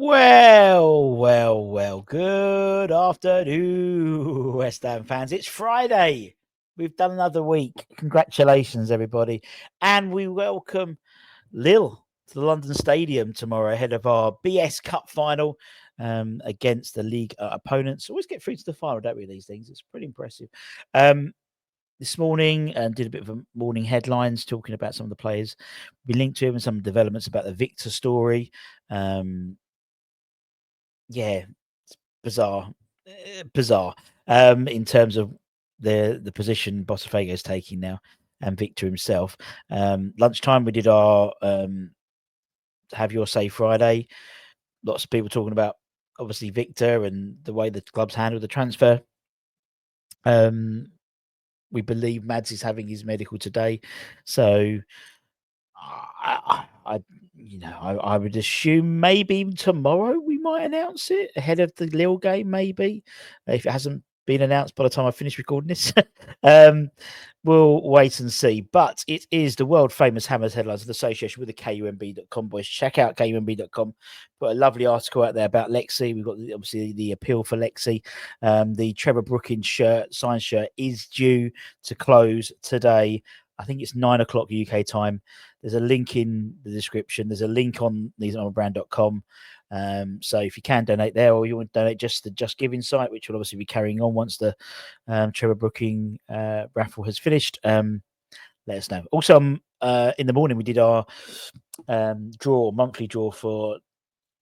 Well. Good afternoon, West Ham fans. It's Friday. We've done another week. Congratulations, everybody. And we welcome Lille to the London Stadium tomorrow ahead of our BS Cup final against the league opponents. Always get through to the final, don't we, these things? It's pretty impressive. This morning did a bit of a morning headlines talking about some of the players we linked to him and some developments about the Victor story. Yeah, it's bizarre in terms of the position Botafogo is taking now and Victor himself. Lunchtime we did our Have Your Say Friday. Lots of people talking about obviously Victor and the way the club's handled the transfer. We believe Mads is having his medical today, so I would assume maybe tomorrow we might announce it ahead of the Lille game, maybe if it hasn't been announced by the time I finish recording this. We'll wait and see. But it is the world famous Hammers headlines in association with the KUMB.com boys. Check out KUMB.com. Put a lovely article out there about Lexi. We've got obviously the appeal for Lexi. The Trevor Brooking signed shirt is due to close today. I think it's 9 o'clock UK time. There's a link in the description. There's a link on theseonbrand.com. So if you can donate there, or you want to donate just the Just Giving site, which will obviously be carrying on once the Trevor Brooking raffle has finished, let us know. Also, in the morning we did our monthly draw for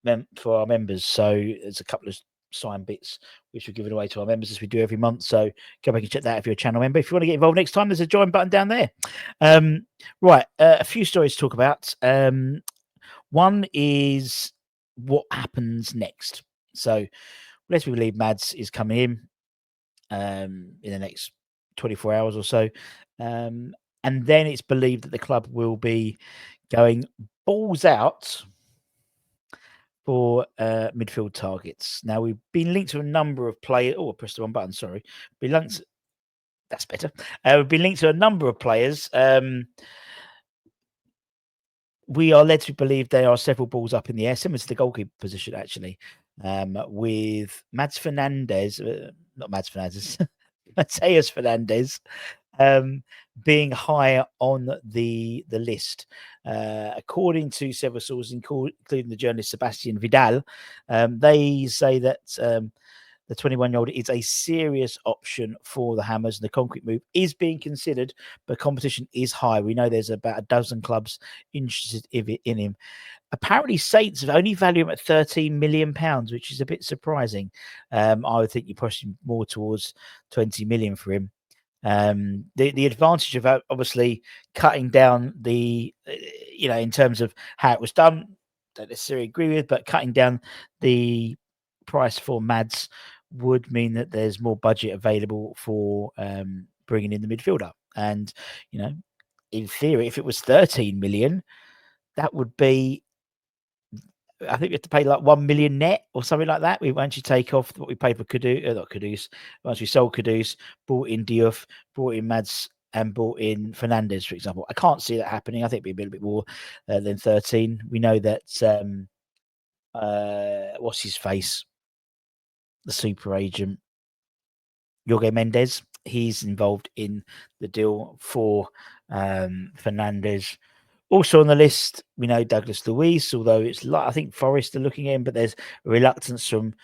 our members. So there's a couple of signed bits which we're giving away to our members as we do every month. So go back and check that out if you're a channel member. If you want to get involved next time, there's a join button down there. Right, a few stories to talk about. One is what happens next. So let's believe Mads is coming in the next 24 hours or so. And then it's believed that the club will be going balls out for midfield targets. Now, we've been linked to a number of players. Oh, I pressed the wrong button, sorry. That's better. We've been linked to a number of players. We are led to believe there are several balls up in the air, similar to the goalkeeper position, actually, with Fernandes, Mateus Fernandes, being higher on the list. According to several sources, including the journalist Sebastian Vidal, they say that the 21-year-old is a serious option for the Hammers, and the concrete move is being considered, but competition is high. We know there's about a dozen clubs interested in him. Apparently, Saints have only valued him at £13 million, which is a bit surprising. I would think you're pushing more towards 20 million for him. The advantage of obviously cutting down in terms of how it was done, don't necessarily agree with, but cutting down the price for Mads would mean that there's more budget available for bringing in the midfielder. And, in theory, if it was 13 million, that would be, I think we have to pay like 1 million net or something like that. Once you take off what we paid for Kudus, once we sold Kudus, bought in Diouf, brought in Mads, and brought in Fernandes, for example. I can't see that happening. I think it'd be a bit more than 13. We know that what's his face, the super agent, Jorge Mendes, he's involved in the deal for Fernandes. Also on the list, we know Douglas Luiz, although it's I think Forest are looking at him, but there's a reluctance from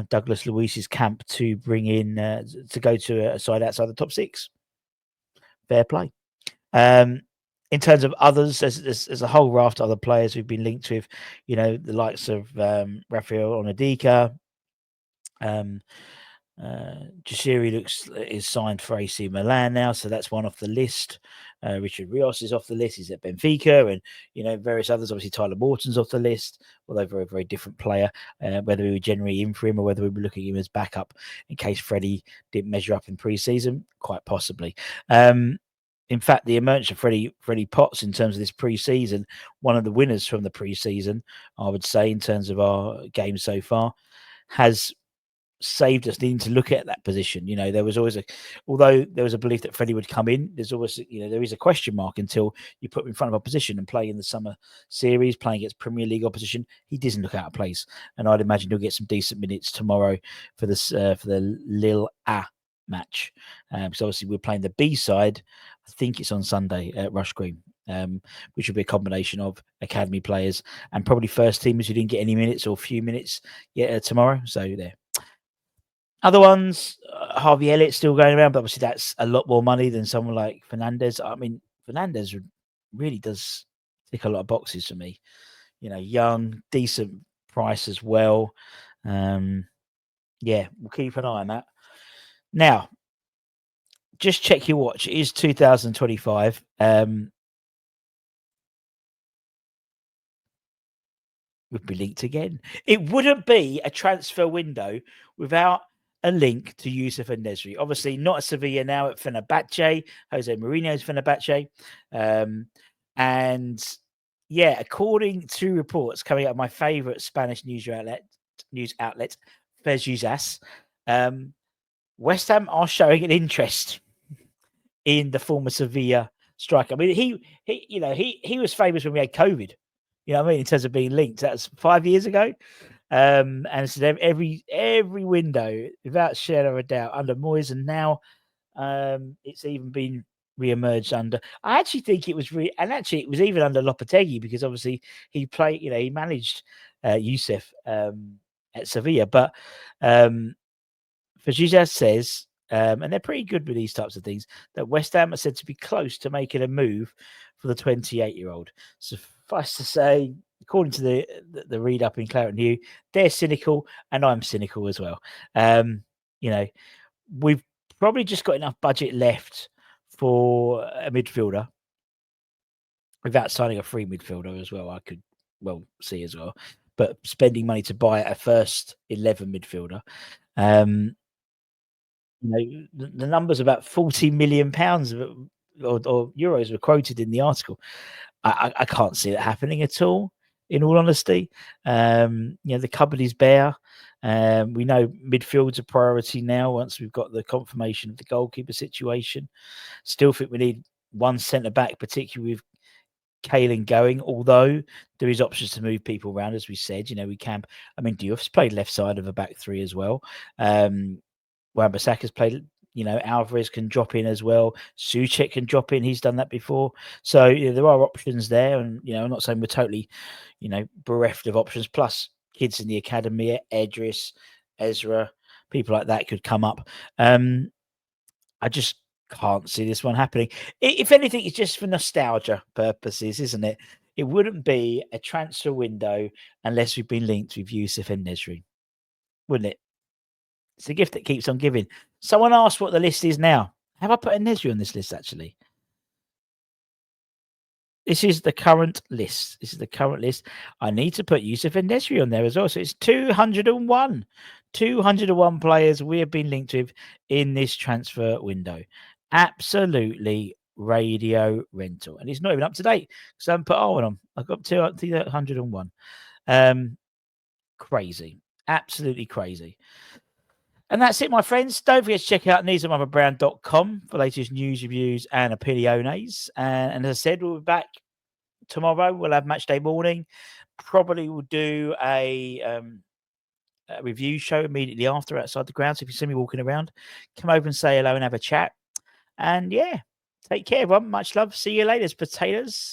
Douglas Luiz's camp to bring in to go to a side outside the top six. Fair play. In terms of others, there's a whole raft of other players who've been linked with, the likes of Rafael Onadika. J-Siri is signed for AC Milan now, so that's one off the list. Richard Rios is off the list. He's at Benfica, and various others. Obviously, Tyler Morton's off the list, although very, very different player. Whether we were generally in for him or whether we were looking at him as backup in case Freddie didn't measure up in pre-season, quite possibly. In fact, the emergence of Freddie Potts in terms of this pre-season, one of the winners from the pre-season, I would say, in terms of our game so far, has saved us needing to look at that position. There was always although there was a belief that Freddie would come in, there's always, there is a question mark until you put him in front of opposition and play in the summer series, playing against Premier League opposition. He doesn't look out of place, and I'd imagine he'll get some decent minutes tomorrow for this for the 𝗛𝗛𝗏 match. Because obviously we're playing the B side. I think it's on Sunday at Rush Green. Which will be a combination of academy players and probably first teamers who didn't get any minutes or few minutes yet tomorrow. So there. Other ones, Harvey Elliott still going around, but obviously that's a lot more money than someone like Fernandes. I mean, Fernandes really does tick a lot of boxes for me. Young, decent price as well. Yeah, we'll keep an eye on that. Now, just check your watch. It is 2025. Would be linked again. It wouldn't be a transfer window without a link to Youssef En-Nesyri. Obviously, not at Sevilla now, at Fenerbahce, Jose Mourinho's Fenerbahce. And yeah, according to reports coming out of my favorite Spanish news outlet, Fes West Ham are showing an interest in the former Sevilla striker. I mean, he was famous when we had COVID. You know what I mean? In terms of being linked, that was 5 years ago. And so every window, without shadow of a doubt, under Moyes, and now it's even been re-emerged under. I actually think it was it was even under Lopetegui, because obviously he played. He managed Youssef at Sevilla, but Fajizaz says, and they're pretty good with these types of things, that West Ham are said to be close to making a move for the 28-year-old. Suffice to say, according to the read up in Claret New, they're cynical, and I'm cynical as well. We've probably just got enough budget left for a midfielder without signing a free midfielder as well. I could see as well, but spending money to buy a first 11 midfielder. The numbers about £40 million or euros were quoted in the article. I can't see that happening at all, in all honesty. The cupboard is bare. We know midfield's a priority now once we've got the confirmation of the goalkeeper situation. Still think we need one centre-back, particularly with Kaelin going, although there is options to move people around, as we said. We can. I mean, Diouf's played left side of a back three as well. Wan-Bissaka's played, Alvarez can drop in as well. Souček can drop in. He's done that before. So there are options there. And, I'm not saying we're totally, bereft of options. Plus kids in the academy, Edris, Ezra, people like that could come up. I just can't see this one happening. If anything, it's just for nostalgia purposes, isn't it? It wouldn't be a transfer window unless we've been linked with Youssef En-Nesyri, wouldn't it? It's a gift that keeps on giving. Someone asked what the list is now. Have I put En-Nesyri on this list, actually? This is the current list. I need to put Youssef En-Nesyri on there as well. So it's 201. 201 players we have been linked with in this transfer window. Absolutely radio rental. And it's not even up to date because I haven't put Arwen on. I've got 201. Crazy. Absolutely crazy. And that's it, my friends. Don't forget to check out 𝗛𝗏𝗏brand.com for latest news, reviews, and opiniones. And as I said, we'll be back tomorrow. We'll have match day morning. Probably we'll do a review show immediately after outside the ground. So if you see me walking around, come over and say hello and have a chat. And yeah, take care, everyone. Much love. See you later, potatoes.